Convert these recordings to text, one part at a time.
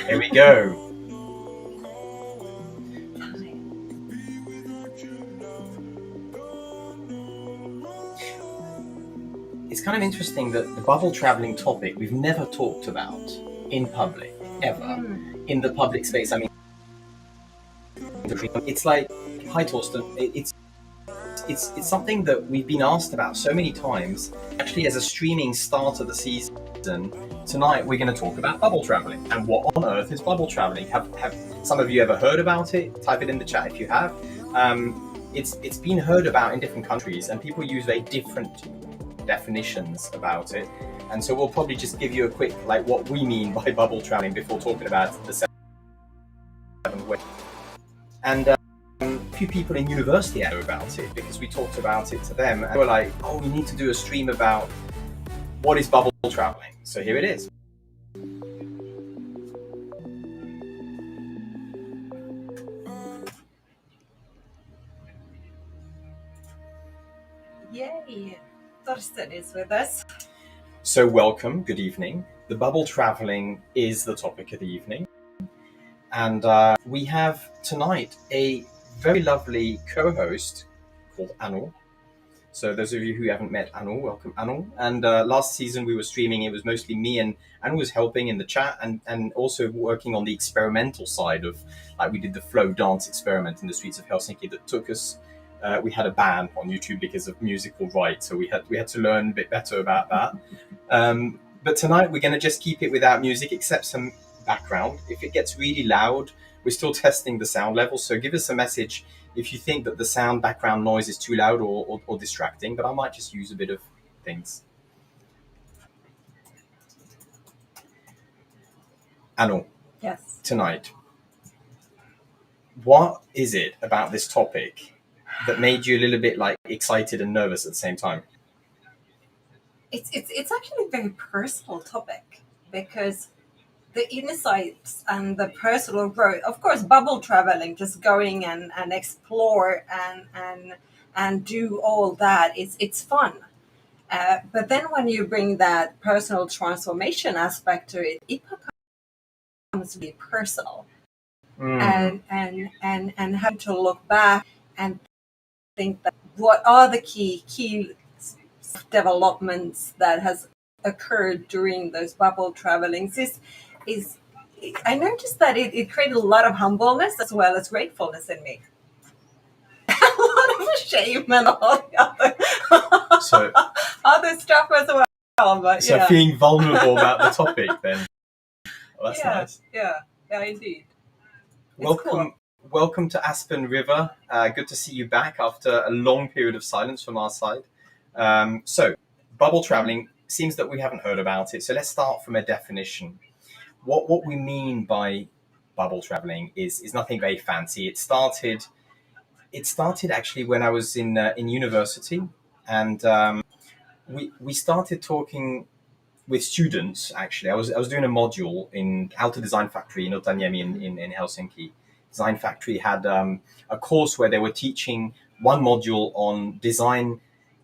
Here we go. It's kind of interesting that the bubble traveling topic we've never talked about in public, ever. In the public space, I mean, it's like, hi Torsten, it's something that we've been asked about so many times. Actually, as a streaming start of the season, tonight we're going to talk about bubble traveling. And what on earth is bubble traveling? Have some of you ever heard about it? Type it in the chat if you have. It's been heard about in different countries, and people use very different definitions about it. And so we'll probably just give you a quick, like, what we mean by bubble traveling before talking about the 7 ways. And a few people in university know about it because we talked about it to them, and they were like, oh, we need to do a stream about what is bubble traveling. So here it is. Yay, Torsten is with us. So welcome, good evening. The bubble traveling is the topic of the evening. And we have tonight a very lovely co-host called Anu. So those of you who haven't met Anu, welcome Anu. And last season we were streaming, it was mostly me, and Anu was helping in the chat and also working on the experimental side of, like, we did the flow dance experiment in the streets of Helsinki that took us, we had a ban on YouTube because of musical rights, so we had to learn a bit better about that. But tonight we're going to just keep it without music, except some background. If it gets really loud, we're still testing the sound level, so give us a message if you think that the sound background noise is too loud or distracting, but I might just use a bit of things. Anu, Yes. tonight, what is it about this topic that made you a little bit like excited and nervous at the same time? It's actually a very personal topic because the insights and the personal growth, of course, bubble traveling, just going and explore and do all that, it's fun. But then when you bring that personal transformation aspect to it, it becomes really personal. And having to look back and think that what are the key developments that has occurred during those bubble travelings is I noticed that it created a lot of humbleness as well as gratefulness in me. A lot of shame and all the other, So, other stuff as well. But so yeah. feeling vulnerable about the topic then. Well, that's nice. Yeah, indeed. Welcome to Aspen River. Good to see you back after a long period of silence from our side. So, bubble traveling, seems that we haven't heard about it. So let's start from a definition. What we mean by bubble traveling is nothing very fancy. It started actually when I was in university, and we started talking with students. Actually, I was doing a module in Auto Design Factory in Otaniemi in Helsinki. Design Factory had a course where they were teaching one module on design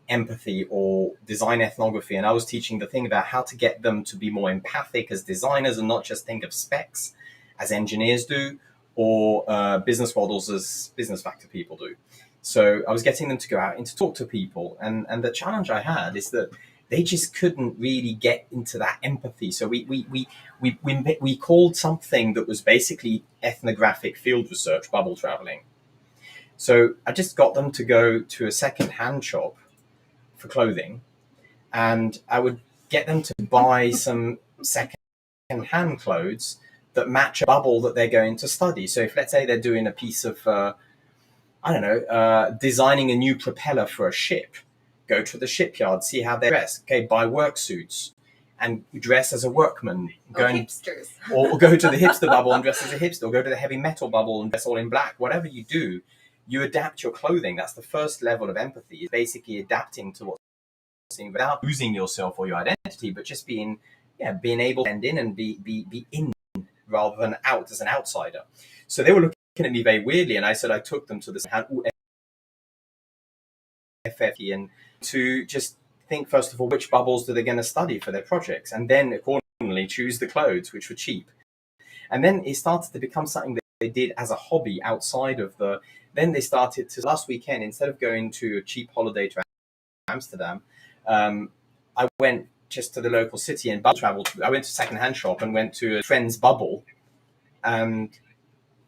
empathy or design ethnography, and I was teaching the thing about how to get them to be more empathic as designers and not just think of specs as engineers do, or business models as business factor people do. So I was getting them to go out and to talk to people, and the challenge I had is that they just couldn't really get into that empathy. So we called something that was basically ethnographic field research bubble traveling. So I just got them to go to a second-hand shop for clothing, and I would get them to buy some second-hand clothes that match a bubble that they're going to study. So if, let's say, they're doing a piece of, designing a new propeller for a ship, go to the shipyard, see how they dress. Okay, buy work suits and dress as a workman. Hipsters. Or go to the hipster bubble and dress as a hipster, or go to the heavy metal bubble and dress all in black. Whatever you do, you adapt your clothing. That's the first level of empathy, is basically adapting to what's seeing without losing yourself or your identity, but just being able to blend in and be in rather than out as an outsider. So they were looking at me very weirdly, and I said I took them to this FFE and to just think, first of all, which bubbles are they going to study for their projects, and then accordingly choose the clothes which were cheap. And then it started to become something that they did as a hobby outside of the. Then they started to last weekend, instead of going to a cheap holiday to Amsterdam, I went just to the local city and bubble traveled. I went to a secondhand shop and went to a friend's bubble, and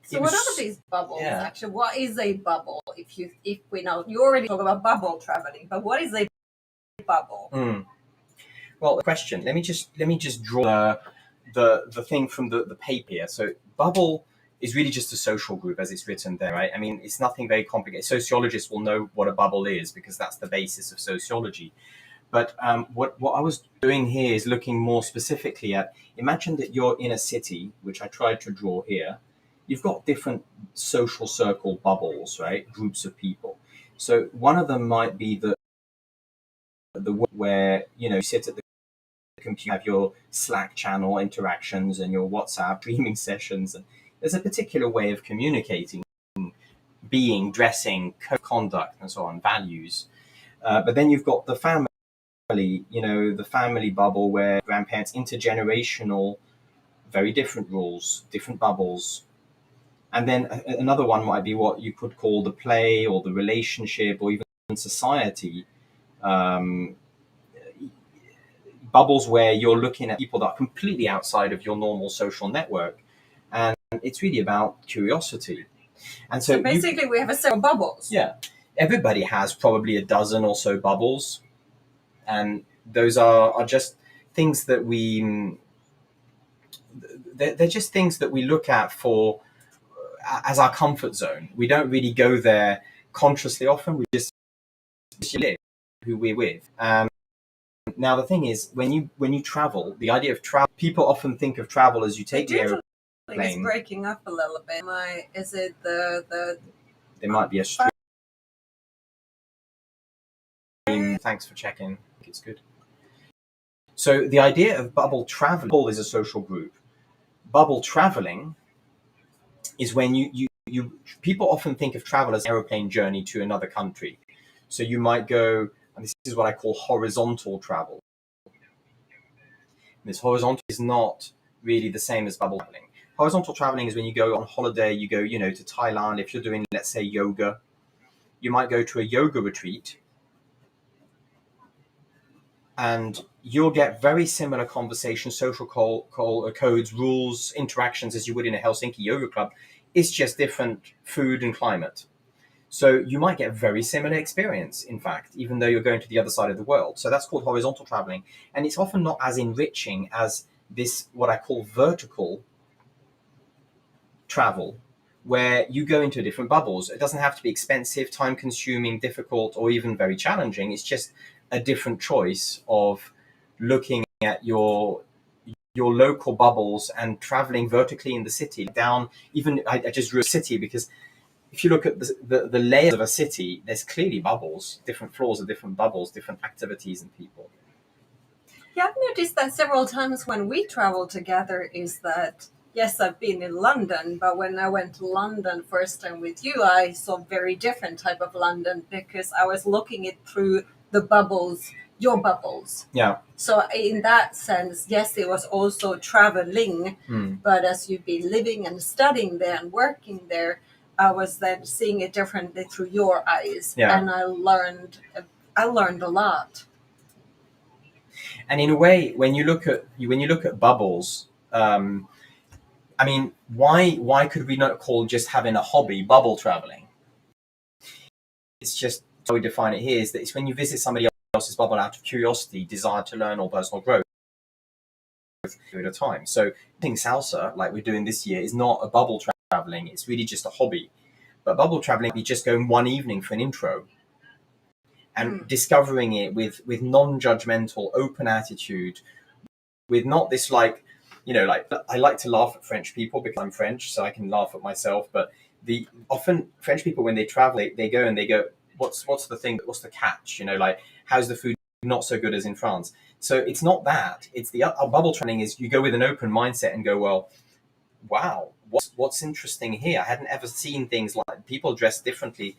So what are these bubbles? Yeah. Actually, what is a bubble? If we know, you already talk about bubble traveling, but what is a bubble? Well, question. Let me just draw the thing from the paper here. So bubble is really just a social group as it's written there, right? I mean, it's nothing very complicated. Sociologists will know what a bubble is because that's the basis of sociology. But what I was doing here is looking more specifically at, imagine that you're in a city, which I tried to draw here. You've got different social circle bubbles, right? Groups of people. So one of them might be the where you sit at the computer, have your Slack channel interactions and your WhatsApp streaming sessions, and there's a particular way of communicating, being, dressing, conduct, and so on, values. But then you've got the family, the family bubble where grandparents, intergenerational, very different rules, different bubbles. And then another one might be what you could call the play or the relationship or even society. Bubbles where you're looking at people that are completely outside of your normal social network. And it's really about curiosity. And so basically we have several bubbles. Yeah. Everybody has probably a dozen or so bubbles. And those are just things that they're just things that we look at for as our comfort zone. We don't really go there consciously often. We just live who we're with. Now the thing is, when you travel, the idea of travel, people often think of travel as you take the airplane. It's breaking up a little bit. Is it the? There might be a stream. Thanks for checking. I think it's good. So the idea of bubble travel is a social group. Bubble traveling is when you people often think of travel as an aeroplane journey to another country. So you might go, and this is what I call horizontal travel. This horizontal is not really the same as bubble traveling. Horizontal traveling is when you go on holiday, you go, to Thailand. If you're doing, let's say, yoga, you might go to a yoga retreat, and you'll get very similar conversations, social codes, rules, interactions as you would in a Helsinki yoga club. It's just different food and climate. So you might get very similar experience, in fact, even though you're going to the other side of the world. So that's called horizontal traveling. And it's often not as enriching as this, what I call vertical travel, where you go into different bubbles. It doesn't have to be expensive, time consuming, difficult, or even very challenging. It's just a different choice of looking at your local bubbles and traveling vertically in the city. Down, even I just drew a city because if you look at the layers of a city, there's clearly bubbles, different floors of different bubbles, different activities and people. Yeah, I've noticed that several times when we travel together is that, yes, I've been in London, but when I went to London first time with you, I saw very different type of London because I was looking it through the bubbles, your bubbles. Yeah. So in that sense, yes, it was also traveling, but as you've been living and studying there and working there, I was then seeing it differently through your eyes, and I learned a lot. And in a way, when you look at bubbles, I mean, why could we not call just having a hobby bubble traveling? It's just how we define it here is that it's when you visit somebody else's bubble out of curiosity, desire to learn, or personal growth at a time. So doing salsa, like we're doing this year, is not a bubble traveling. It's really just a hobby. But bubble traveling, you just go in one evening for an intro and discovering it with non-judgmental, open attitude, with not this like I like to laugh at French people because I'm French, so I can laugh at myself. But often French people, when they travel, they go, what's the thing? What's the catch? Like, how's the food not so good as in France? So it's not that. It's the bubble traveling is you go with an open mindset and go, well, wow, what's interesting here? I hadn't ever seen things like people dress differently.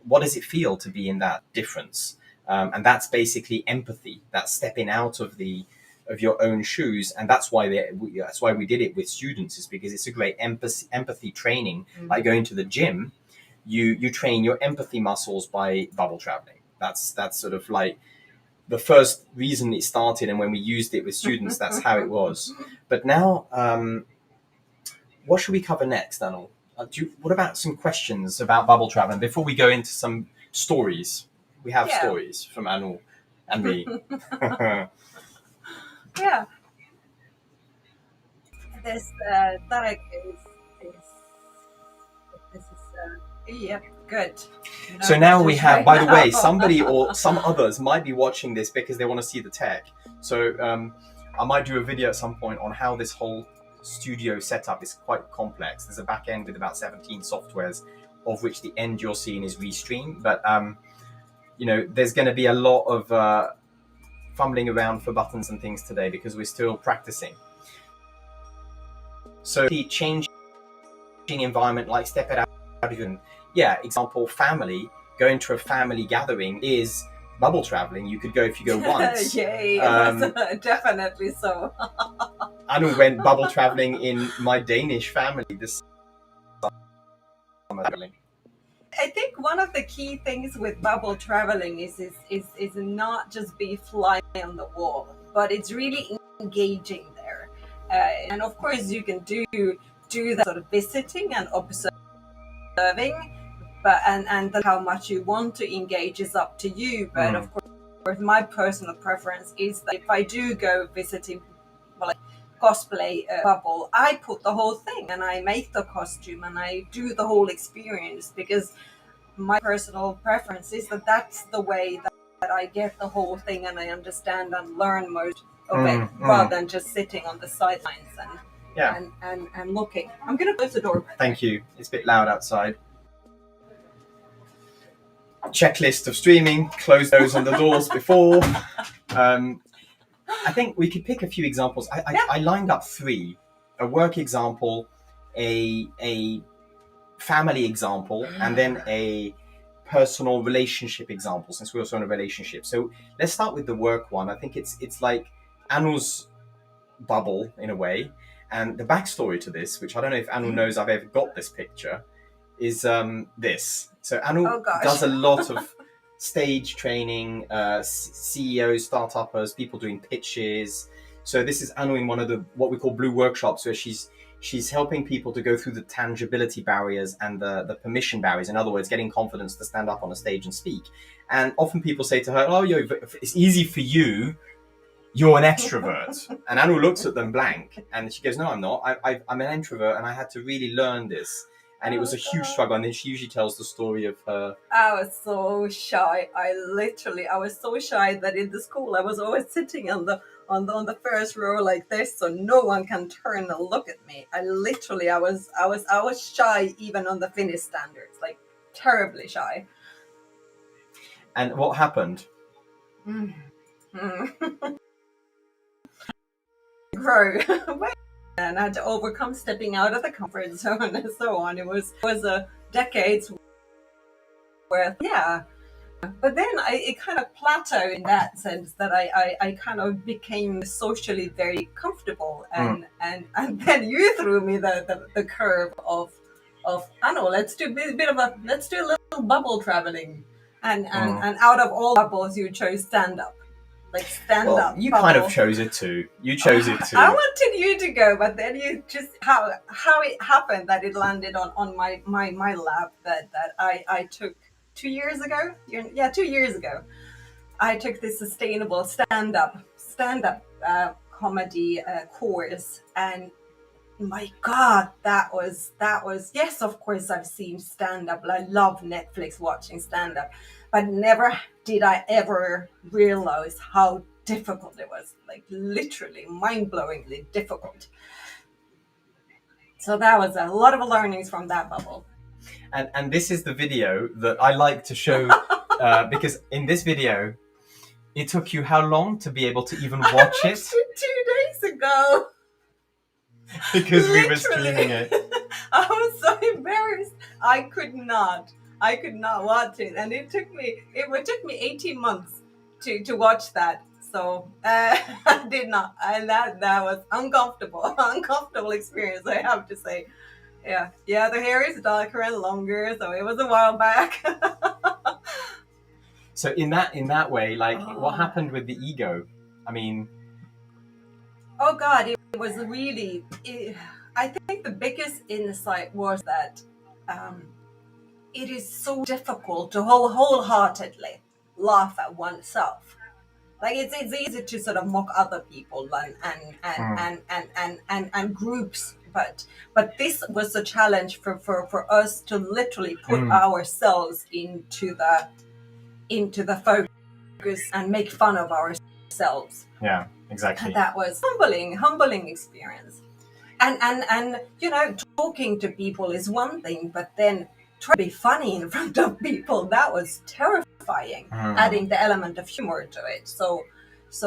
What does it feel to be in that difference? And that's basically empathy. That's stepping out of the of your own shoes, and that's why we did it with students, is because it's a great empathy training. Like going to the gym, you train your empathy muscles by bubble traveling. That's sort of like the first reason it started, and when we used it with students, that's how it was. But now, what should we cover next, Anil? What about some questions about bubble traveling before we go into some stories? We have stories from Anil and me. Yeah. This Tarek this is yep, good. So now we have, by the way, somebody or some others might be watching this because they want to see the tech. So I might do a video at some point on how this whole studio setup is quite complex. There's a back end with about 17 softwares, of which the end you're seeing is Restream. But there's going to be a lot of fumbling around for buttons and things today because we're still practicing. So the changing environment, like step it out even. Example, family, going to a family gathering is bubble traveling. You could go if you go once. Yay, definitely so. Anu went bubble traveling in my Danish family this summer. I think one of the key things with bubble traveling is not just be flying on the wall, but it's really engaging there. And of course you can do that sort of visiting and observing, but and how much you want to engage is up to you. But of course, my personal preference is that if I do go visiting, like cosplay bubble, I put the whole thing and I make the costume and I do the whole experience, because my personal preference is that that's the way that I get the whole thing and I understand and learn most of it, rather than just sitting on the sidelines and looking. I'm going to close the door. Thank you. It's a bit loud outside. Checklist of streaming, close those on the doors before. I think we could pick a few examples. I lined up 3: a work example, a family example, and then a personal relationship example, since we're also in a relationship. So let's start with the work one. I think it's like Anu's bubble in a way, and the backstory to this, which I don't know if Anu knows I've ever got this picture, is this. So Anu does a lot of stage training, CEOs, startuppers, people doing pitches. So this is Anu in one of the what we call blue workshops, where she's helping people to go through the tangibility barriers and the permission barriers. In other words, getting confidence to stand up on a stage and speak. And often people say to her, "Oh, it's easy for you. You're an extrovert." And Anu looks at them blank, and she goes, "No, I'm not. I'm an introvert, and I had to really learn this." And it was a huge struggle. And then she usually tells the story of her. I was so shy. I was so shy that in the school I was always sitting on the first row like this, so no one can turn and look at me. I was shy even on the Finnish standards, like terribly shy. And what happened? Grow. And I had to overcome stepping out of the comfort zone and so on. It was a decades worth, But then it kind of plateaued in that sense that I kind of became socially very comfortable, and then you threw me the curve of I know, let's do a little bubble traveling, and out of all bubbles you chose stand up. Like stand up. You bubble. kind of chose it too. You chose it too. I wanted you to go, but then you just how it happened that it landed on my lap that I took 2 years ago. 2 years ago, I took this sustainable stand up comedy course, and my God, that was yes, of course I've seen stand up. I love Netflix watching stand up, but never did I ever realize how difficult it was, like literally mind-blowingly difficult. So that was a lot of learnings from that bubble. And this is the video that I like to show because in this video, it took you how long to be able to even watch it? 2 days ago. Because we were streaming it. I was so embarrassed. I could not watch it, and it took me 18 months to watch that. So I did not. That was uncomfortable experience. I have to say. Yeah. The hair is darker and longer, so it was a while back. So in that way, like, what Oh. happened with the ego? I mean, Oh God, it was really. I think the biggest insight was that um, it is so difficult to wholeheartedly laugh at oneself. Like it's easy to sort of mock other people mm, and groups, but this was a challenge for us to literally put mm, ourselves into the focus and make fun of ourselves. yeah, And exactly. that was humbling experience. And talking to people is one thing, but then try to be funny in front of people, that was terrifying, Mm. adding the element of humor to it. So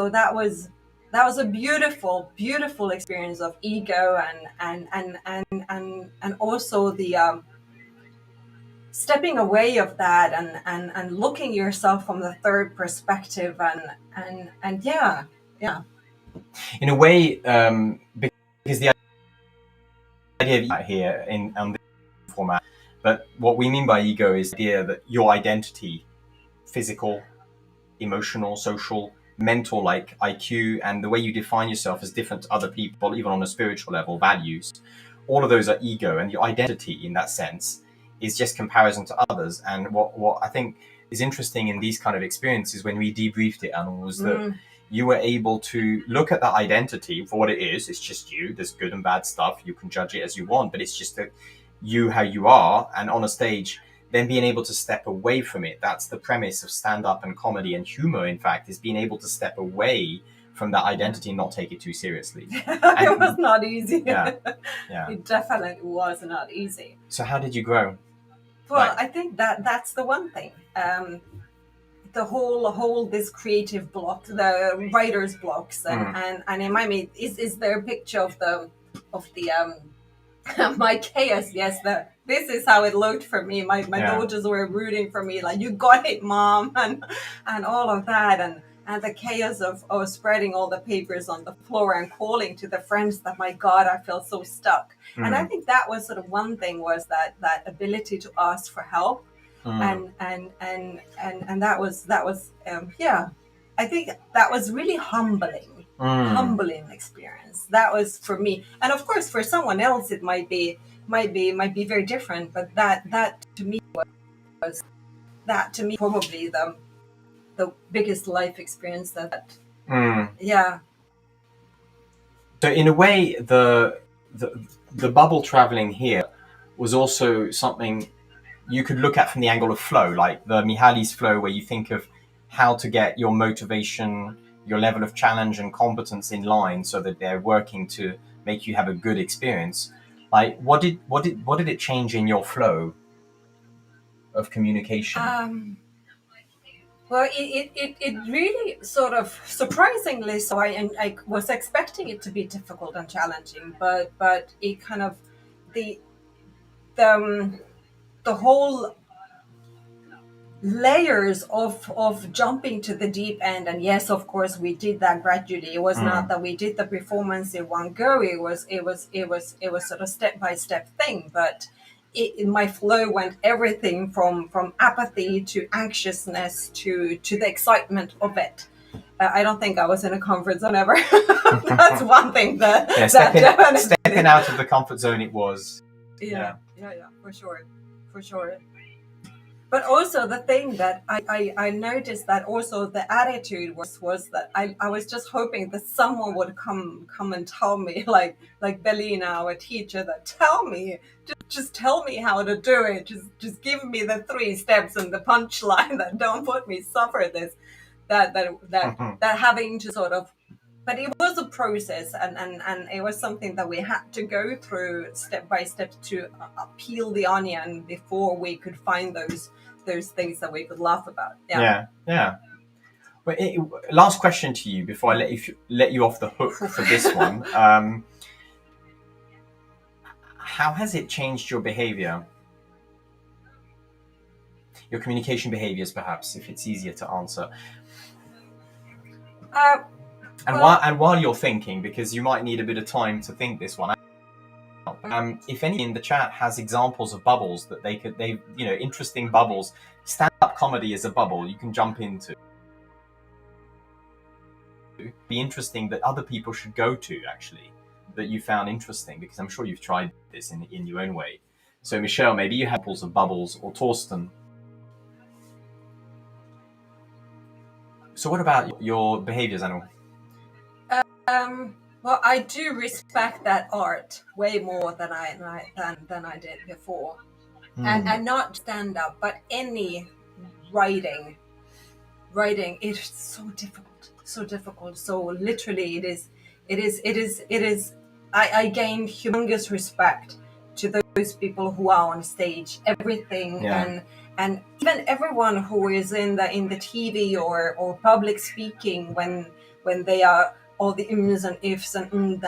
that was a beautiful experience of ego and also the stepping away of that and looking yourself from the third perspective and yeah. In a way, because the idea of here in on this format, but what we mean by ego is the idea that your identity, physical, emotional, social, mental, like IQ, and the way you define yourself as different to other people, even on a spiritual level, values, all of those are ego, and your identity in that sense is just comparison to others. And what I think is interesting in these kind of experiences when we debriefed it, and was that Mm. you were able to look at that identity for what it is. It's just you. There's good and bad stuff. You can judge it as you want, but it's just that you, how you are, and on a stage, then being able to step away from it. That's the premise of stand-up and comedy and humor, in fact, is being able to step away from that identity and not take it too seriously. It was not easy. Yeah. It definitely was not easy. So how did you grow? Well, Like, I think that's the one thing. The whole this creative block, the writer's blocks, and in my mean, is there a picture of the my chaos? Yes, this is how it looked for me. My Yeah. daughters were rooting for me, like, you got it, mom, and all of that, and the chaos of spreading all the papers on the floor and calling to the friends that, my God, I feel so stuck. And I think that was sort of one thing, was that ability to ask for help. And that was yeah, I think that was really humbling experience. That was for me, and of course for someone else it might be very different, but that to me was probably the biggest life experience that yeah. So in a way, the bubble traveling here was also something you could look at from the angle of flow, like the Mihaly's flow, where you think of how to get your motivation, your level of challenge and competence in line, so that they're working to make you have a good experience. Like, what did it change in your flow of communication? Well, it really sort of surprisingly so. I was expecting it to be difficult and challenging, but it kind of the the the whole layers of jumping to the deep end. And yes, of course we did that gradually. It was not that we did the performance in one go. It was sort of step by step thing, but my flow went everything from apathy to anxiousness to the excitement of it. I don't think I was in a comfort zone ever. That's one thing that Yeah, that stepping out of the comfort zone, it was. yeah, for sure. But also the thing that I noticed, that also the attitude was that I was just hoping that someone would come and tell me, like Bellina, our teacher, that tell me, just tell me how to do it. Just give me the 3 steps and the punchline, that don't put me suffer this, that having to sort of. But it was a process, and it was something that we had to go through step by step to peel the onion before we could find those things that we could laugh about. Yeah. But last question to you before I let you off the hook for this one. How has it changed your behavior? Your communication behaviors, perhaps, if it's easier to answer. Uh, And well, while you're thinking, because you might need a bit of time to think this one out, if any in the chat has examples of bubbles that they interesting bubbles, stand-up comedy is a bubble you can jump into. Be interesting that other people should go to, actually, that you found interesting, because I'm sure you've tried this in your own way. So Michelle, maybe you have examples of bubbles, or Torsten. So what about your behaviors, Anu? well, I do respect that art way more than I did before, and not stand up, but any writing. It is so difficult. So literally, it is. I gain humongous respect to those people who are on stage, everything, Yeah. and even everyone who is in the TV or public speaking when they are all the ums and ifs and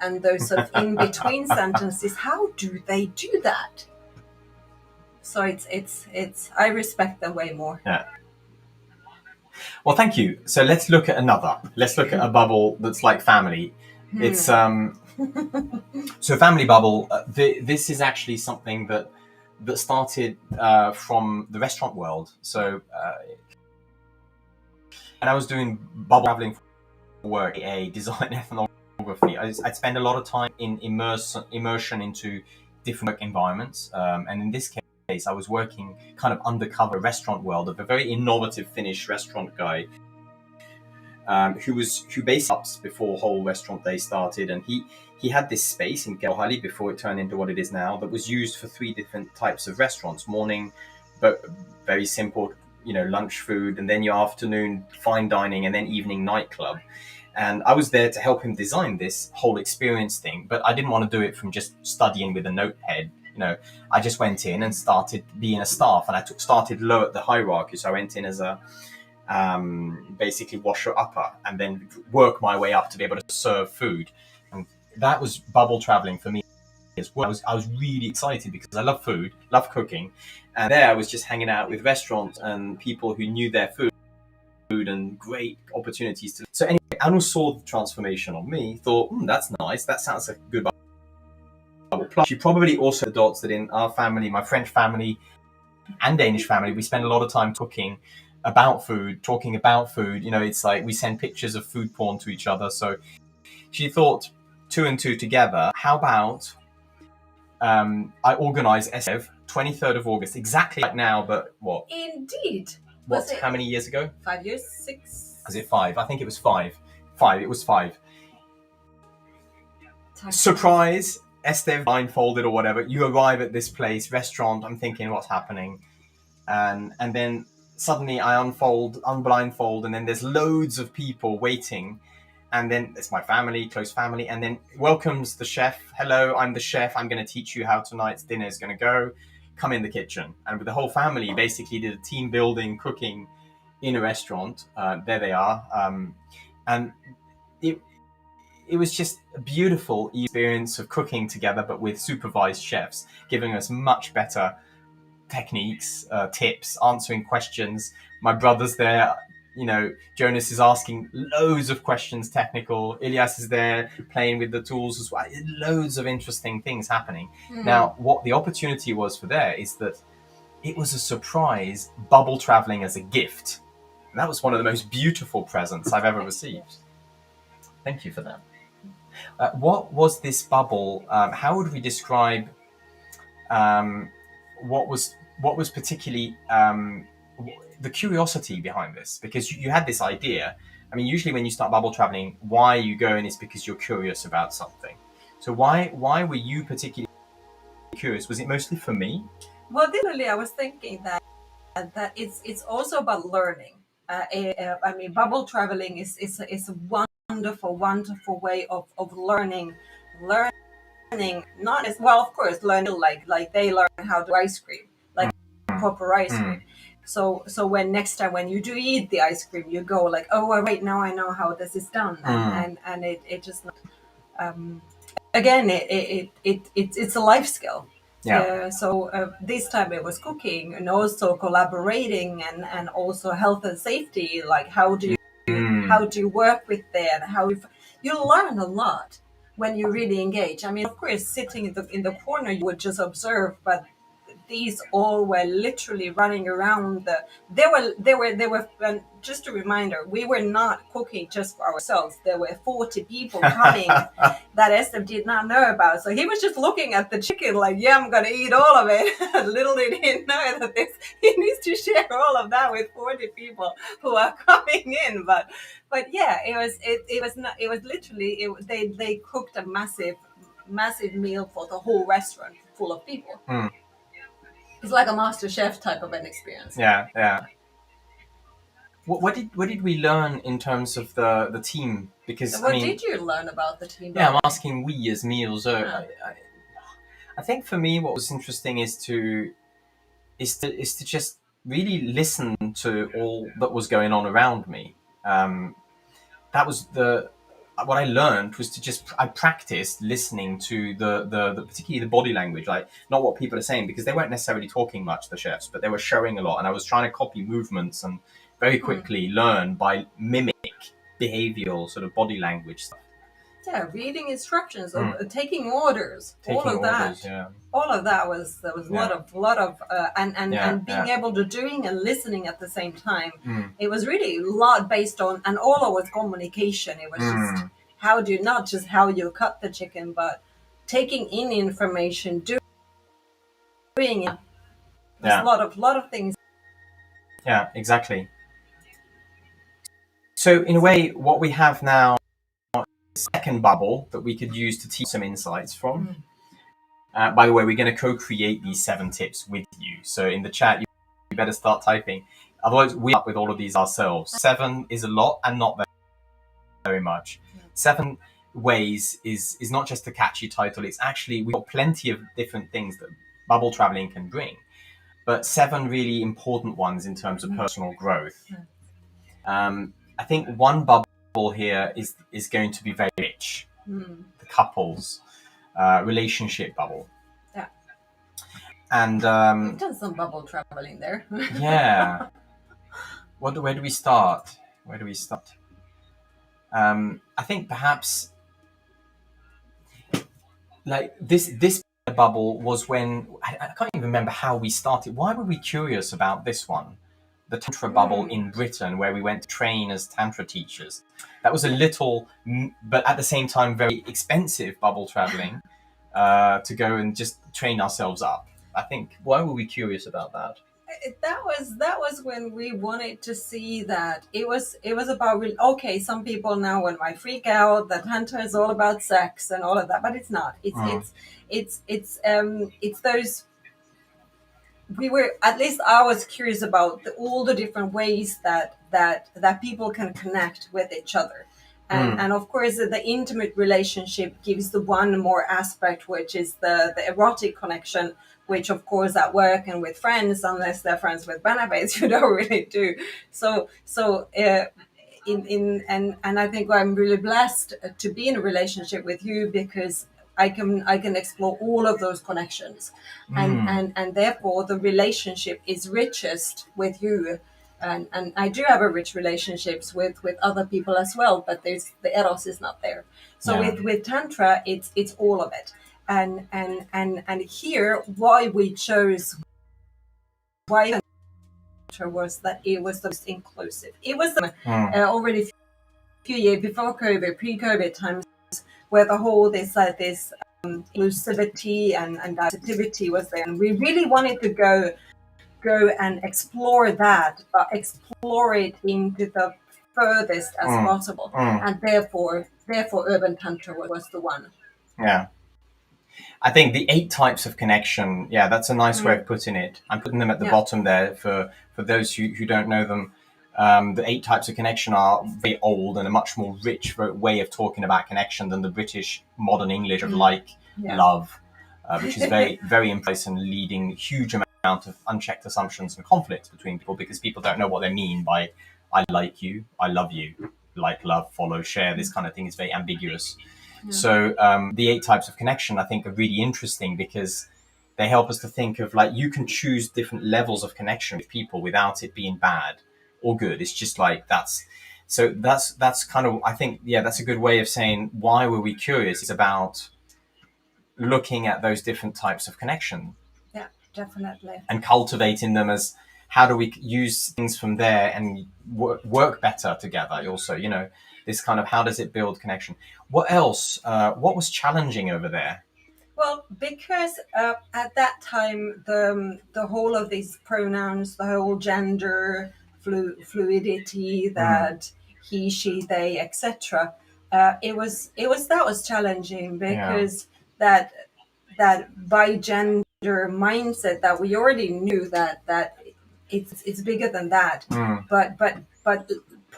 and those sort of in between sentences. How do they do that? So it's I respect them way more. Yeah. Well, thank you. So let's look at another. Let's look at a bubble that's like family. It's so family bubble. This is actually something that started from the restaurant world. So and I was doing bubble traveling for work, a design ethnography. I'd spend a lot of time in immersion into different work environments, and in this case, I was working kind of undercover restaurant world of a very innovative Finnish restaurant guy who basically up before whole restaurant day started, and he had this space in Kelhali before it turned into what it is now that was used for 3 different types of restaurants: morning, but very simple, lunch food, and then your afternoon fine dining, and then evening nightclub. And I was there to help him design this whole experience thing, but I didn't want to do it from just studying with a notepad. I just went in and started being a staff, and I started low at the hierarchy. So I went in as a basically washer upper, and then work my way up to be able to serve food. And that was bubble traveling for me as well. I was really excited because I love food, love cooking, and there I was just hanging out with restaurants and people who knew their food and great opportunities to. So anyway, Anu saw the transformation on me, thought, that's nice, that sounds like a good bubble. Plus, she probably also dots that in our family, my French family and Danish family, we spend a lot of time talking about food. It's like we send pictures of food porn to each other. So she thought 2 and 2 together. How about I organize Estève 23rd of August, exactly like now, but what? Indeed. How many years ago? 5 years, 6. Was it 5? I think it was 5. It was 5. Surprise, Estève blindfolded or whatever. You arrive at this place, restaurant. I'm thinking, what's happening? And then suddenly I unblindfold, and then there's loads of people waiting. And then it's my family, close family, and then welcomes the chef. Hello, I'm the chef. I'm going to teach you how tonight's dinner is going to go. Come in the kitchen. And with the whole family, basically did a team building, cooking in a restaurant. There they are. And it was just a beautiful experience of cooking together, but with supervised chefs, giving us much better techniques, tips, answering questions. My brother's there. Jonas is asking loads of questions, technical. Ilias is there playing with the tools as well. Loads of interesting things happening. Now, what the opportunity was for there is that it was a surprise bubble traveling as a gift. And that was one of the most beautiful presents I've ever received. Thank you for that. What was this bubble? How would we describe what was particularly the curiosity behind this? Because you had this idea. I mean, usually when you start bubble traveling, why you go in is because you're curious about something. So why were you particularly curious? Was it mostly for me? Well, literally, I was thinking that it's also about learning. I mean, bubble traveling is a wonderful way of learning. Not as well, of course, learning like they learn how to ice cream, like proper ice cream. So when next time when you do eat the ice cream, you go like, oh wait, now I know how this is done, and it just again it's a life skill. Yeah. So this time it was cooking and also collaborating and also health and safety. Like how how do you work with that, you learn a lot when you really engage. I mean, of course, sitting in the corner, you would just observe, but these all were literally running around. They were. And just a reminder, we were not cooking just for ourselves. There were 40 people coming that Estève did not know about. So he was just looking at the chicken like, yeah, I'm gonna eat all of it. Little did he know that he needs to share all of that with 40 people who are coming in. But yeah, it was literally they cooked a massive meal for the whole restaurant full of people. It's like a master chef type of an experience. Yeah. What did we learn in terms of the team? Because What did you learn about the team? Yeah, I'm asking we as meals. Yeah. I think for me, what was interesting is to just really listen to all that was going on around me. That was what I learned was I practiced listening to the particularly the body language, like not what people are saying, because they weren't necessarily talking much, the chefs, but they were showing a lot, and I was trying to copy movements and very quickly learn by mimic behavioral sort of body language stuff. Yeah, reading instructions, taking orders, all of that. Yeah. All of that was there was a lot of and being able to doing and listening at the same time. It was really a lot based on, and all of it was communication. It was just how do you, not just how you cut the chicken, but taking in information, doing it. There's a lot of things. Yeah, exactly. So in a way, what we have now is a second bubble that we could use to teach some insights from. By the way, we're going to co-create these 7 tips with you. So in the chat, you better start typing. Otherwise, we up with all of these ourselves. 7 is a lot and not very much. 7 ways is not just a catchy title. It's actually, we've got plenty of different things that bubble traveling can bring, but 7 really important ones in terms of personal growth. I think one bubble here is going to be very rich. The couples relationship bubble. Yeah. And we've done some bubble traveling there. Yeah. Where do we start? I think perhaps like this bubble was when I can't even remember how we started. Why were we curious about this one? The Tantra bubble in Britain, where we went to train as Tantra teachers. That was a little, but at the same time, very expensive bubble traveling to go and just train ourselves up. I think, why were we curious about that? That was when we wanted to see that it was about okay, some people now might freak out that Tantra is all about sex and all of that, but it's not. It's those. We were, at least I was curious about all the different ways that people can connect with each other. And of course, the intimate relationship gives the one more aspect, which is the erotic connection, which of course at work and with friends, unless they're friends with benefits, you don't really do. So and I think I'm really blessed to be in a relationship with you, because I can explore all of those connections, and therefore the relationship is richest with you. And I do have a rich relationships with other people as well, but the eros is not there. So with Tantra, it's all of it. And here, why Tantra was that it was the most inclusive. It was already a few years before COVID, pre-COVID times, where the whole this inclusivity and diversity was there, and we really wanted to go and explore that, but explore it into the furthest as possible. And therefore urban Tantra was the one. Yeah, I think the 8 types of connection, that's a nice way of putting it. I'm putting them at the bottom there for those who don't know them. The 8 types of connection are very old and a much more rich way of talking about connection than the British modern English of love, which is very, very imprecise and leading huge amount of unchecked assumptions and conflicts between people, because people don't know what they mean by I like you, I love you, like, love, follow, share. This kind of thing is very ambiguous. So the 8 types of connection, I think, are really interesting, because they help us to think of, like, you can choose different levels of connection with people without it being bad or good. It's just like that's So that's kind of, I think, yeah, that's a good way of saying why were we curious. It's about looking at those different types of connection Yeah, definitely. and cultivating them as how do we use things from there and work better together. Also, this kind of how does it build connection. What else? What was challenging over there? Well, because at that time, the whole of these pronouns, the whole gender fluidity, Mm, that he, she, they, etc. It was that was challenging yeah. because that that by gender mindset that we already knew that it's bigger than that, Mm, but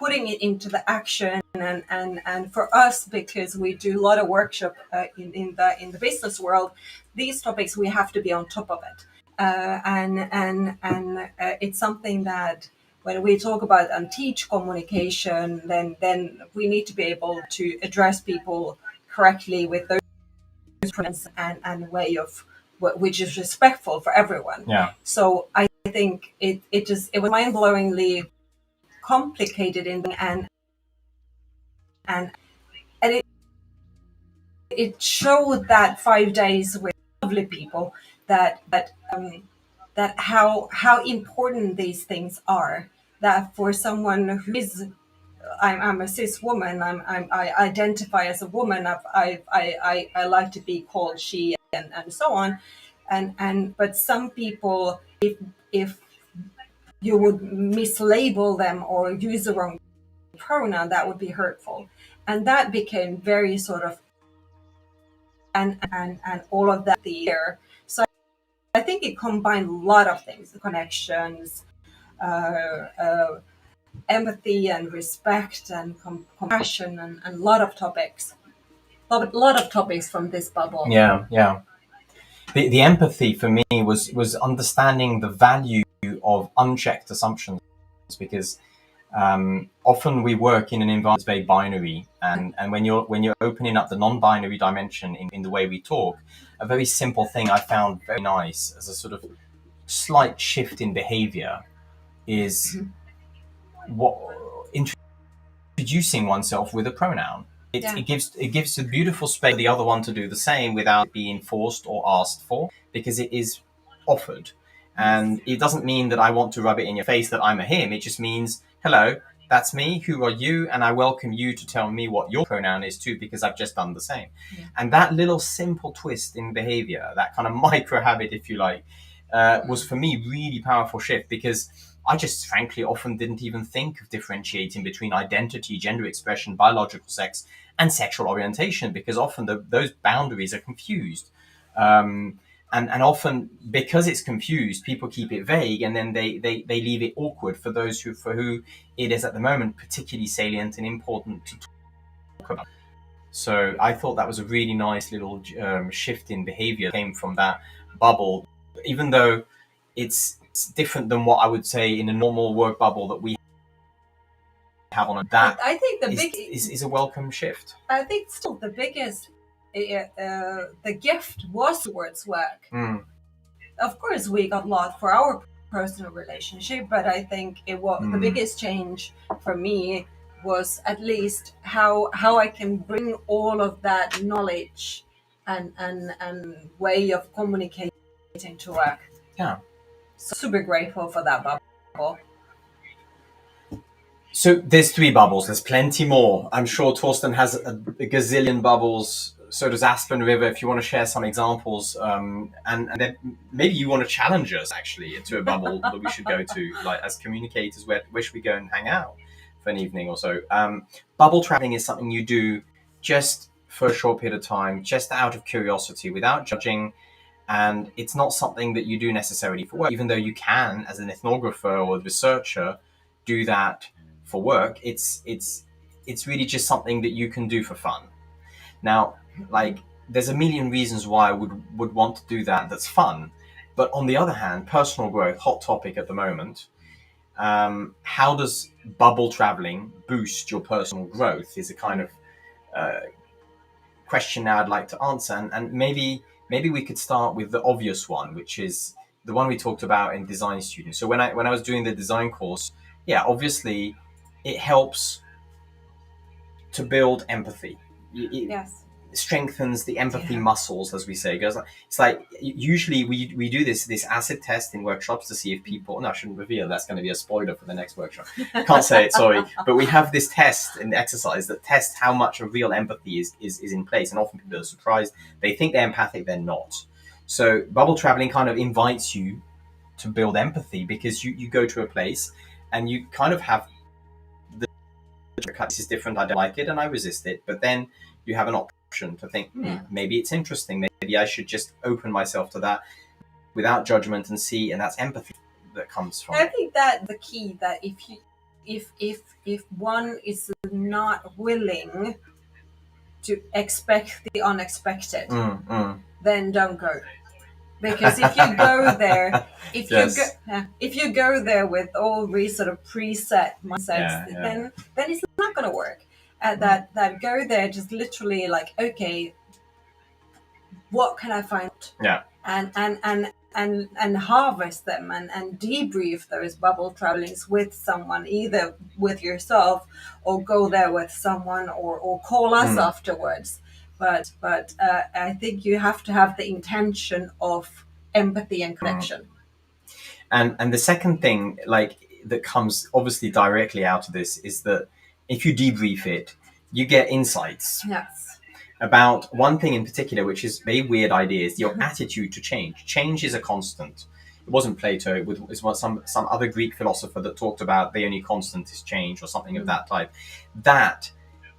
putting it into the action, and for us, because we do a lot of workshop in the business world, these topics we have to be on top of it, and it's something that when we talk about and teach communication, then we need to be able to address people correctly with those pronouns and way of which is respectful for everyone. yeah. So I think it was mind-blowingly complicated and and it showed that 5 days with lovely people that how important these things are, that for someone who is, I'm a cis woman. I identify as a woman. I like to be called she and so on, and but some people, if you would mislabel them or use the wrong pronoun, that would be hurtful, and that became very sort of and all of that there. So I think it combined a lot of things: the connections, uh, uh, empathy and respect and compassion, and a lot of topics. Lot of topics from this bubble. Yeah, yeah. The empathy for me was understanding the value of unchecked assumptions, because often we work in an environment that's very binary, and when you're opening up the non-binary dimension in the way we talk, a very simple thing I found very nice as a sort of slight shift in behavior is what introducing oneself with a pronoun. Yeah. It gives a beautiful space for the other one to do the same without being forced or asked for, because it is offered. Yes. And it doesn't mean that I want to rub it in your face that I'm a him. It just means, hello, that's me. Who are you? And I welcome you to tell me what your pronoun is too, because I've just done the same. Yeah. And that little simple twist in behavior, that kind of micro habit, if you like, was for me really powerful shift, because I just frankly often didn't even think of differentiating between identity, gender expression, biological sex, and sexual orientation, because often those boundaries are confused. And often, because it's confused, people keep it vague, and then they leave it awkward for those for who it is at the moment particularly salient and important to talk about. So I thought that was a really nice little shift in behavior that came from that bubble, even though it's different than what I would say in a normal work bubble that we have on a, that I think is a welcome shift. I think still the biggest the gift was towards work. Mm, Of course, we got a lot for our personal relationship, but I think it was the mm. biggest change for me was at least how I can bring all of that knowledge and way of communicating to work. Yeah. So super grateful for that bubble. So there's 3 bubbles. There's plenty more. I'm sure Torsten has a gazillion bubbles. So does Aspen River. If you want to share some examples, and then maybe you want to challenge us actually into a bubble that we should go to, like as communicators, where should we go and hang out for an evening or so? Bubble traveling is something you do just for a short period of time, just out of curiosity, without judging. And it's not something that you do necessarily for work, even though you can, as an ethnographer or a researcher, do that for work. It's really just something that you can do for fun. Now, like, there's a million reasons why I would want to do that. That's fun, but on the other hand, personal growth, hot topic at the moment. How does bubble traveling boost your personal growth? Is a kind of uh, question now I'd like to answer, and maybe we could start with the obvious one, which is the one we talked about in design students. So when I was doing the design course, yeah, obviously it helps to build empathy. It Yes. strengthens the empathy Yeah. muscles, as we say. It's like usually we do this acid test in workshops to see if people. No, I shouldn't reveal. That's going to be a spoiler for the next workshop. Can't say it. Sorry, but we have this test and exercise that tests how much of real empathy is in place, and often people are surprised. They think they're empathic, they're not. So bubble traveling kind of invites you to build empathy, because you go to a place and you kind of have this is different, I don't like it, and I resist it. But then you have an option to think, maybe it's interesting. Maybe I should just open myself to that without judgment and see. And that's empathy that comes from I it. think that the key, that if one is not willing to expect the unexpected, then don't go. Because if you go there, if you go there with all these sort of preset mindsets, then it's not going to work. That go there just literally like, okay, what can I find? Yeah. And harvest them and debrief those bubble travelings with someone, either with yourself or go there with someone, or call us afterwards. But I think you have to have the intention of empathy and connection. And the second thing, like, that comes obviously directly out of this, is that if you debrief it, you get insights. Yes. About one thing in particular, which is very weird ideas, your attitude to change. Change is a constant. It wasn't Plato, it was some other Greek philosopher that talked about the only constant is change, or something of that type. That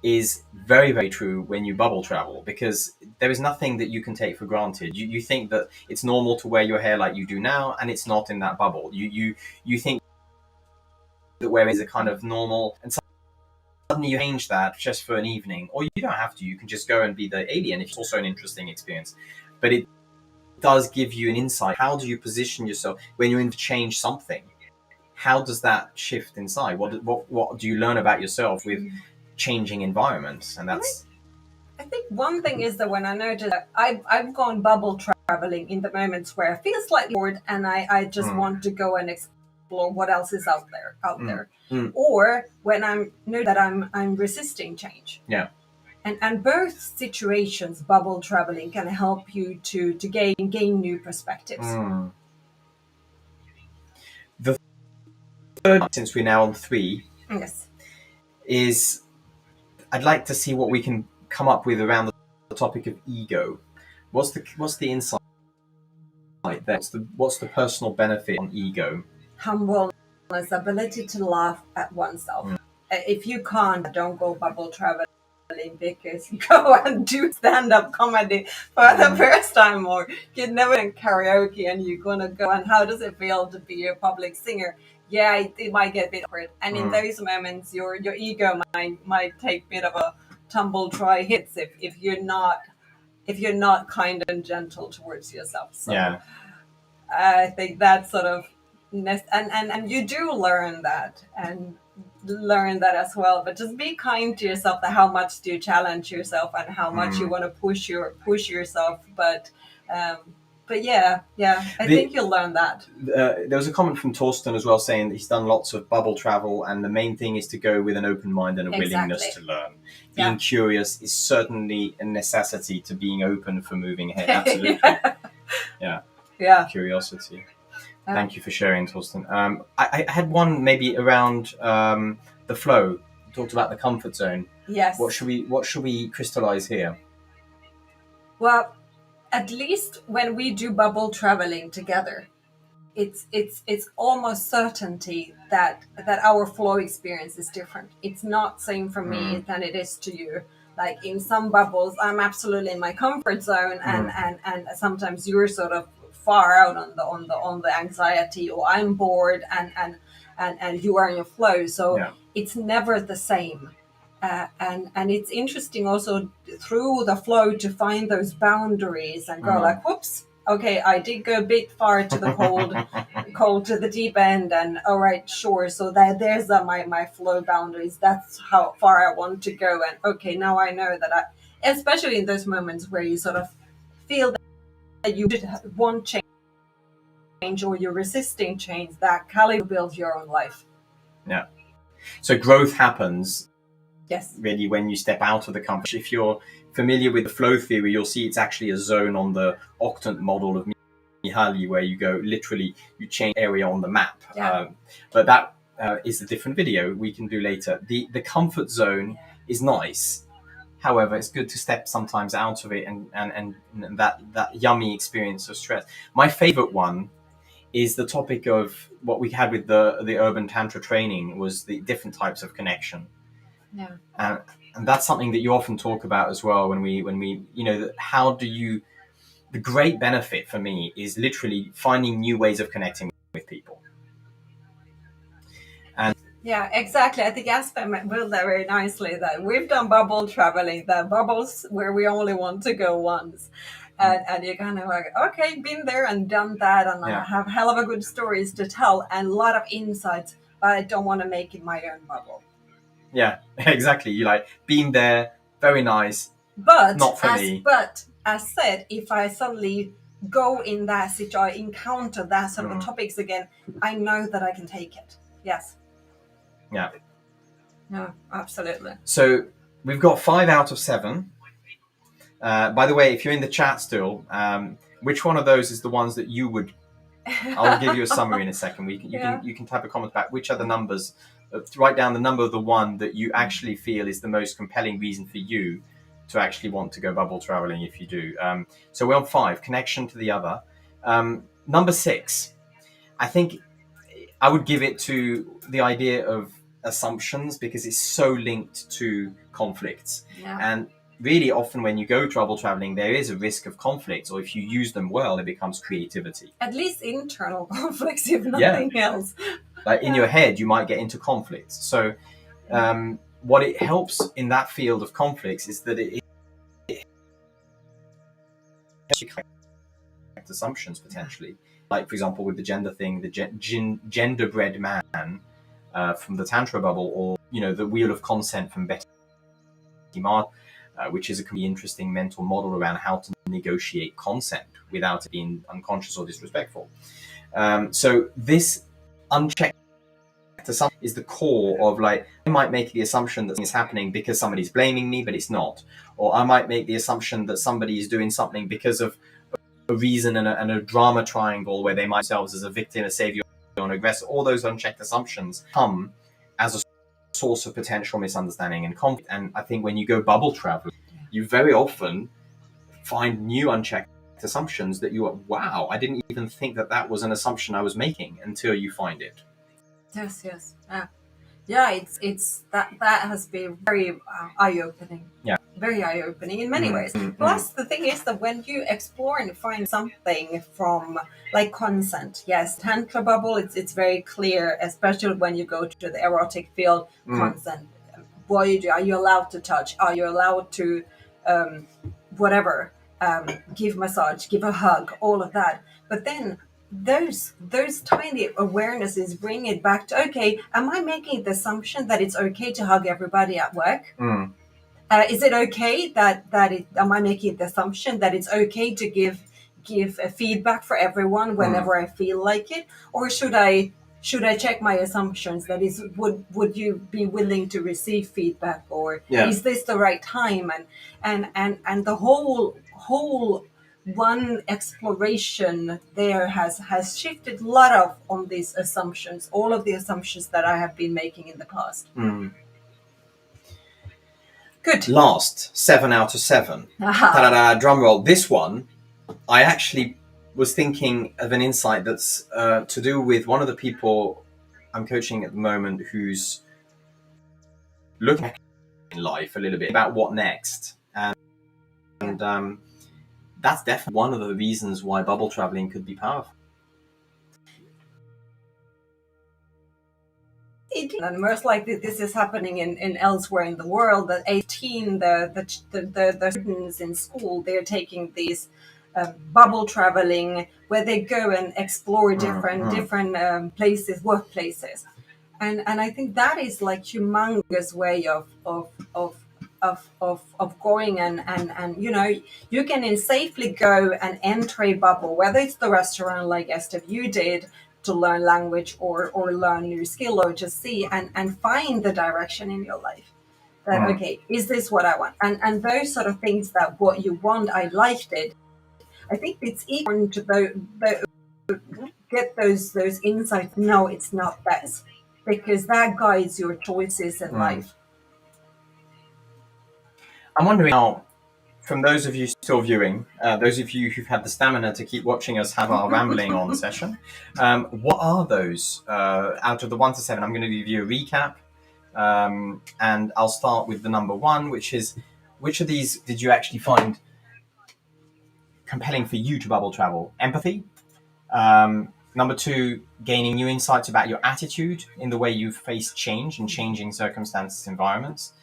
is very, very true when you bubble travel, because there is nothing that you can take for granted. You think that it's normal to wear your hair like you do now, and it's not in that bubble. You think that wearing is a kind of normal, and suddenly you change that just for an evening, or you don't have to. You can just go and be the alien. It's also an interesting experience, but it does give you an insight. How do you position yourself when you're in to change something? How does that shift inside? What do you learn about yourself with changing environments? And that's, I think one thing is that when I noticed that I've gone bubble traveling in the moments where I feel slightly bored and I just want to go and explore what else is out there. Or when I know that I'm resisting change. Yeah. And both situations, bubble traveling can help you to gain new perspectives. The third, since we're now on 3, Yes, is I'd like to see what we can come up with around the topic of ego. What's the insight there? What's the personal benefit on ego? humbleness, ability to laugh at oneself. If you can't, don't go bubble traveling, because go and do stand-up comedy for the first time, or you've never done karaoke and you're gonna go, and how does it feel to be a public singer? Yeah, it might get a bit awkward, and in those moments your ego might take a bit of a tumble try hits if you're not kind and gentle towards yourself. So Yeah. I think that's sort of and you do learn that as well, but just be kind to yourself. That how much do you challenge yourself and how much you want to push yourself, but yeah, I think you'll learn that. There was a comment from Torsten as well, saying that he's done lots of bubble travel, and the main thing is to go with an open mind and a willingness to learn. Being curious is certainly a necessity to being open for moving ahead. Absolutely. Yeah. Curiosity. Thank you for sharing, Torsten. I had one maybe around the flow. You talked about the comfort zone. Yes. What should we crystallize here? Well, at least when we do bubble traveling together, it's almost certainty that our flow experience is different. It's not same for me than it is to you. Like in some bubbles, I'm absolutely in my comfort zone, and sometimes you're sort of far out on the anxiety, or I'm bored, and you are in your flow. So it's never the same. And it's interesting also through the flow to find those boundaries and go like, whoops, okay, I did go a bit far to the cold to the deep end, and all right, sure. So there's my flow boundaries. That's how far I want to go. And okay, now I know that especially in those moments where you sort of feel that you want change or you're resisting change, that caliber builds your own life. Yeah. So growth happens Yes. really when you step out of the comfort. If you're familiar with the flow theory, you'll see it's actually a zone on the octant model of Mihaly where you go literally, you change area on the map. Yeah. But that is a different video we can do later. The comfort zone is nice. However, it's good to step sometimes out of it and that yummy experience of stress. My favorite one is the topic of what we had with the urban tantra training was the different types of connection. Yeah. And that's something that you often talk about as well when we how do you, the great benefit for me is literally finding new ways of connecting with people. And yeah, exactly. I think Estève built that very nicely. That we've done bubble traveling, that bubbles where we only want to go once, and you're kind of like, okay, been there and done that, and I have hell of a good stories to tell and a lot of insights, but I don't want to make it my own bubble. Yeah, exactly. You like been there, very nice, but not for me. But as said, if I suddenly go in that situation, I encounter that sort of topics again, I know that I can take it. Yes. Yeah. No, absolutely. So we've got 5 out of 7. By the way, if you're in the chat still, which one of those is the ones that you would? I'll give you a summary in a second. You can type a comment back. Which are the numbers? Write down the number of the one that you actually feel is the most compelling reason for you to actually want to go bubble traveling. If you do, so we're on 5. Connection to the other. Number 6. I think I would give it to the idea of assumptions because it's so linked to conflicts. Yeah. And really often when you go bubble traveling, there is a risk of conflicts, or if you use them well, it becomes creativity. At least internal conflicts, if nothing else. Like in your head, you might get into conflicts. So what it helps in that field of conflicts is that it assumptions potentially. Like, for example, with the gender thing, the genderbread man from the Tantra bubble, or, the Wheel of Consent from Betty Martin, which is a really interesting mental model around how to negotiate consent without it being unconscious or disrespectful. So this unchecked assumption is the core of, like, I might make the assumption that something is happening because somebody's blaming me, but it's not. Or I might make the assumption that somebody is doing something because of a reason and a drama triangle where they might themselves as a victim, a savior, or an aggressor. All those unchecked assumptions come as a source of potential misunderstanding and conflict. And I think when you go bubble traveling, you very often find new unchecked assumptions that you are, wow, I didn't even think that was an assumption I was making, until you find it. Yes. Yeah, it's that has been very eye-opening. Yeah. Very eye-opening in many ways. Plus, the thing is that when you explore and find something from, like, consent, yes, Tantra bubble, it's very clear, especially when you go to the erotic field, consent. What are you allowed to touch? Are you allowed to, whatever, give massage, give a hug, all of that? But then those tiny awarenesses bring it back to, okay, am I making the assumption that it's okay to hug everybody at work? Is it okay am I making the assumption that it's okay to give a feedback for everyone whenever I feel like it? Or should I check my assumptions? That is, would you be willing to receive feedback, or is this the right time? And the whole one exploration there has shifted a lot on these assumptions, all of the assumptions that I have been making in the past. Good. Last 7 out of 7. Ta-da-da, drum roll. This one, I actually was thinking of an insight that's to do with one of the people I'm coaching at the moment, who's looking at life a little bit about what next. And that's definitely one of the reasons why bubble traveling could be powerful. And most likely this is happening in elsewhere in the world. At 18, the students in school, they're taking these bubble traveling, where they go and explore different places, workplaces, and I think that is like humongous way of going, and you can safely go and enter a bubble, whether it's the restaurant like Estève you did, to learn language or learn new skill, or just see and find the direction in your life. that okay, is this what I want? And those sort of things, that what you want, I liked it. I think it's important to get those insights. No, it's not that, because that guides your choices in life. I'm wondering now, from those of you still viewing, those of you who've had the stamina to keep watching us have our rambling on session, what are those out of the 1 to 7? I'm going to give you a recap, and I'll start with the number 1, which is, which of these did you actually find compelling for you to bubble travel? Empathy. Number 2, gaining new insights about your attitude in the way you face change and changing circumstances, environments.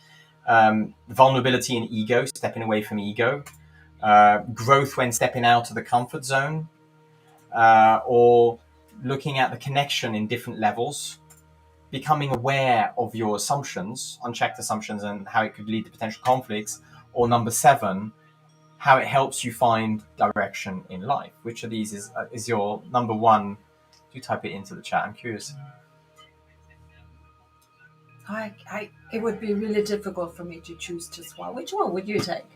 Vulnerability and ego, stepping away from ego. Growth when stepping out of the comfort zone, or looking at the connection in different levels, becoming aware of your assumptions, unchecked assumptions, and how it could lead to potential conflicts. Or number 7, how it helps you find direction in life. Which of these is your number 1? Do type it into the chat. I'm curious. It would be really difficult for me to choose just one. Which one would you take?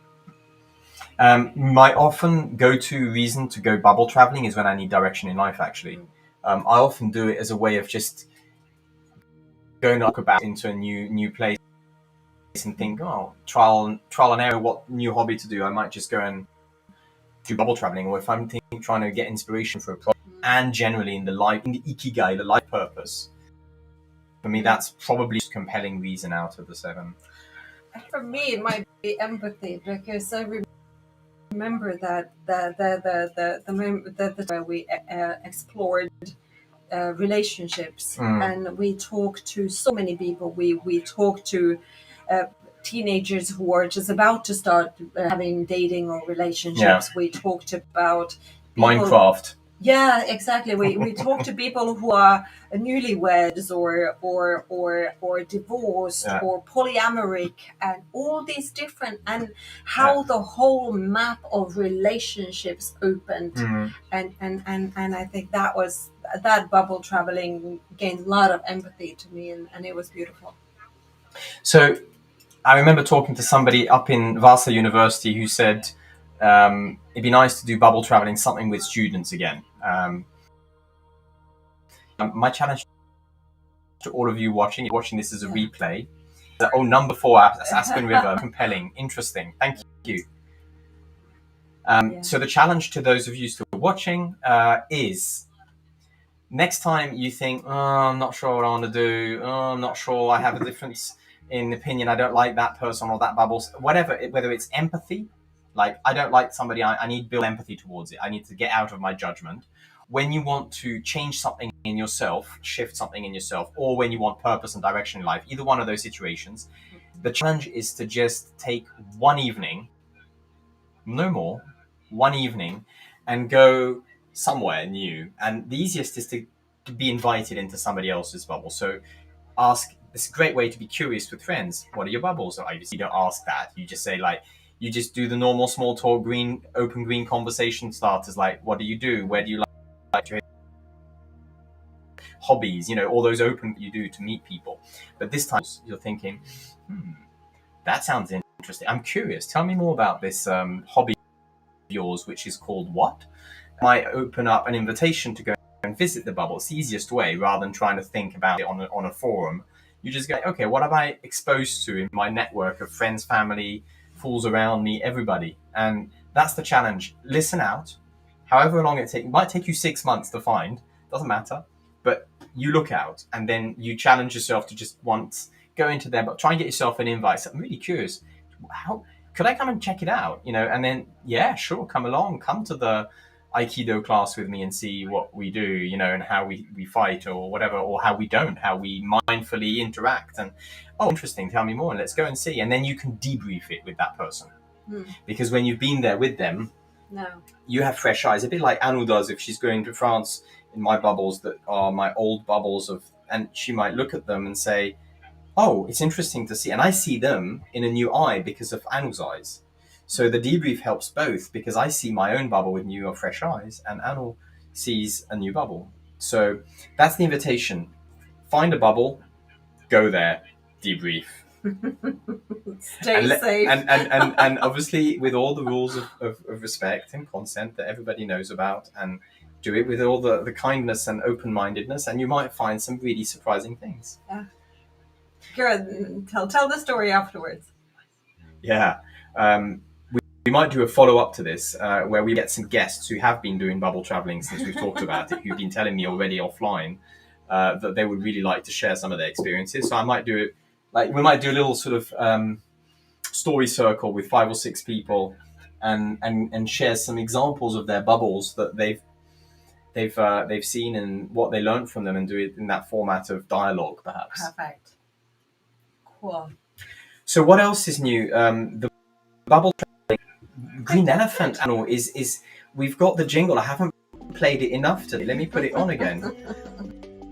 My often go-to reason to go bubble traveling is when I need direction in life, actually. I often do it as a way of just going about into a new place and think, oh, trial and error, what new hobby to do. I might just go and do bubble traveling, or if I'm trying to get inspiration for a project, and generally in the ikigai, the life purpose. For me, that's probably the most compelling reason out of the 7. For me, it might be empathy, because I remember that the where we explored relationships, and we talked to so many people. We talked to teenagers who are just about to start having dating or relationships. We talked about people, Minecraft. Yeah, exactly. We talk to people who are newlyweds or divorced, or polyamorous, and all these different, and how the whole map of relationships opened. And I think that bubble traveling gained a lot of empathy to me, and it was beautiful. So I remember talking to somebody up in Vasa University who said it'd be nice to do bubble traveling, something with students again. My challenge to all of you watching this as a replay, number 4, Aspen River, compelling, interesting. Thank you. So the challenge to those of you still watching is, next time you think, oh, I'm not sure what I want to do, oh, I'm not sure, I have a difference in opinion, I don't like that person or that bubble, whatever, whether it's empathy, like I don't like somebody, I need to build empathy towards it, I need to get out of my judgment. When you want to change something in yourself, shift something in yourself, or when you want purpose and direction in life, either one of those situations, the challenge is to just take one evening, no more, one evening, and go somewhere new. And the easiest is to be invited into somebody else's bubble. So ask, it's a great way to be curious with friends. What are your bubbles? You don't ask that. You just say, like, you just do the normal small talk, open green conversation starters, like, what do you do? Where do you like to hobbies? All those open you do to meet people. But this time you're thinking, that sounds interesting. I'm curious. Tell me more about this hobby of yours, which is called what? Might open up an invitation to go and visit the bubble. It's the easiest way, rather than trying to think about it on a forum. You just go, okay, what am I exposed to in my network of friends, family, fools around me, everybody? And that's the challenge. Listen out. However long it might take you 6 months to find, doesn't matter. But you look out, and then you challenge yourself to just once go into there, but try and get yourself an invite. So I'm really curious. How could I come and check it out? And then, yeah, sure, come along, come to the Aikido class with me and see what we do, and how we fight or whatever, or how we don't, how we mindfully interact. And, oh, interesting, tell me more, and let's go and see. And then you can debrief it with that person. Because when you've been there with them, you have fresh eyes, a bit like Anu does if she's going to France in my bubbles that are my old bubbles and she might look at them and say, oh, it's interesting to see. And I see them in a new eye because of Anu's eyes. So the debrief helps both, because I see my own bubble with new or fresh eyes, and Anu sees a new bubble. So that's the invitation. Find a bubble, go there, debrief. Stay safe. And obviously with all the rules of respect and consent that everybody knows about, and do it with all the kindness and open-mindedness, and you might find some really surprising things. Yeah. Good. Tell the story afterwards. Yeah. We might do a follow-up to this where we get some guests who have been doing bubble traveling since we've talked about it, who've been telling me already offline that they would really like to share some of their experiences. So I might do it, like we might do a little sort of story circle with 5 or 6 people and share some examples of their bubbles that they've seen and what they learned from them, and do it in that format of dialogue, perhaps. Perfect. Cool. So what else is new? The bubble green elephant animal is we've got the jingle. I haven't played it enough today. Let me put it on again.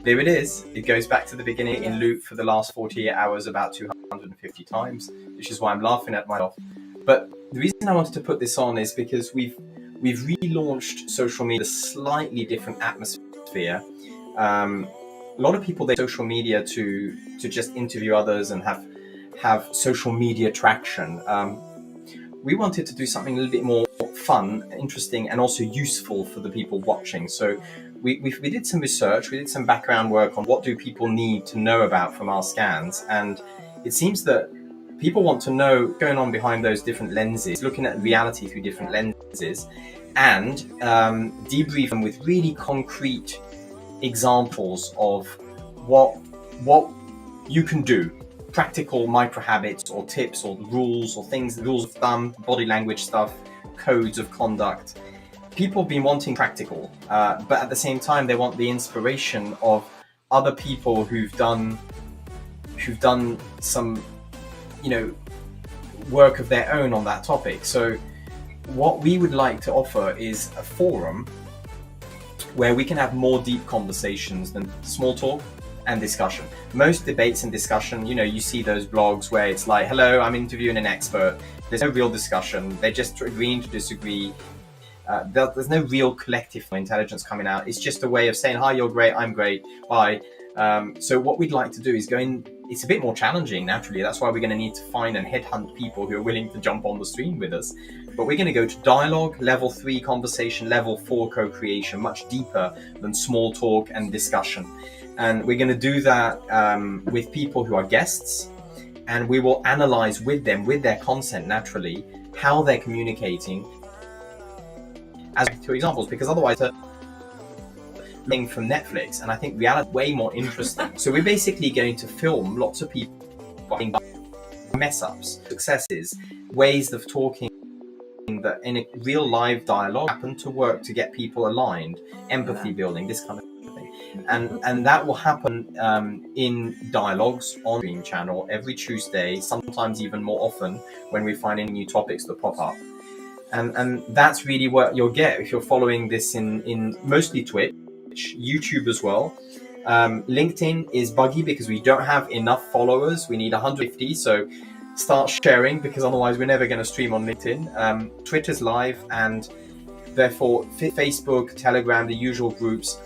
There it is. It goes back to the beginning in loop for the last 48 hours about 250 times, which is why I'm laughing at myself. But the reason I wanted to put this on is because we've relaunched social media, a slightly different atmosphere. A lot of people, they social media to just interview others and have social media traction. We wanted to do something a little bit more fun, interesting, and also useful for the people watching. So we did some research, we did some background work on what do people need to know about from our scans, and it seems that people want to know what's going on behind those different lenses, looking at reality through different lenses, and debrief them with really concrete examples of what you can do. Practical micro habits or tips or rules or things, rules of thumb, body language stuff, codes of conduct. People have been wanting practical, but at the same time, they want the inspiration of other people who've done some, work of their own on that topic. So what we would like to offer is a forum where we can have more deep conversations than small talk and discussion. Most debates and discussion, you see those blogs where it's like, hello, I'm interviewing an expert. There's no real discussion. They're just agreeing to disagree. There's no real collective intelligence coming out. It's just a way of saying, hi, you're great, I'm great, bye. So what we'd like to do is go in. It's a bit more challenging, naturally. That's why we're going to need to find and headhunt people who are willing to jump on the stream with us. But we're going to go to dialogue, level 3 conversation, level 4 co-creation, much deeper than small talk and discussion. And we're going to do that with people who are guests, and we will analyze with them, with their consent, naturally, how they're communicating as 2 examples, because otherwise thing from Netflix, and I think reality is way more interesting. So we're basically going to film lots of people mess ups, successes, ways of talking that in a real live dialogue happen to work to get people aligned, empathy building, this kind of thing. And that will happen in dialogues on Stream Channel every Tuesday, sometimes even more often when we find any new topics that pop up. And that's really what you'll get if you're following this in mostly Twitch, YouTube as well. LinkedIn is buggy because we don't have enough followers. We need 150, so start sharing, because otherwise we're never going to stream on LinkedIn. Twitter's live, and therefore Facebook, Telegram, the usual groups.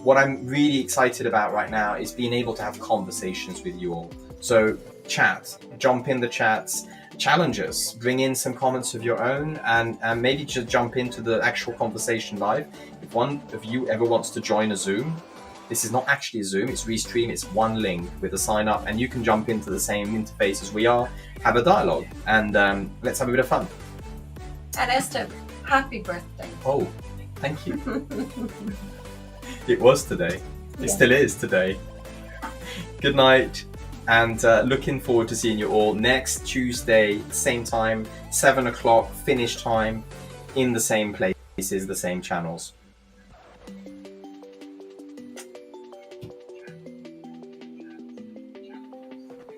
What I'm really excited about right now is being able to have conversations with you all. So chat, jump in the chats, challenge us, bring in some comments of your own, and maybe just jump into the actual conversation live. If one of you ever wants to join a Zoom, this is not actually a Zoom, it's Restream, it's one link with a sign up, and you can jump into the same interface as we are, have a dialogue, and let's have a bit of fun. And Estève, happy birthday. Oh, thank you. It was today. It still is today. Good night. And looking forward to seeing you all next Tuesday, same time, 7 o'clock, finish time, in the same places, the same channels.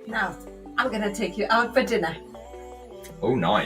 Now, I'm going to take you out for dinner. Oh, nice.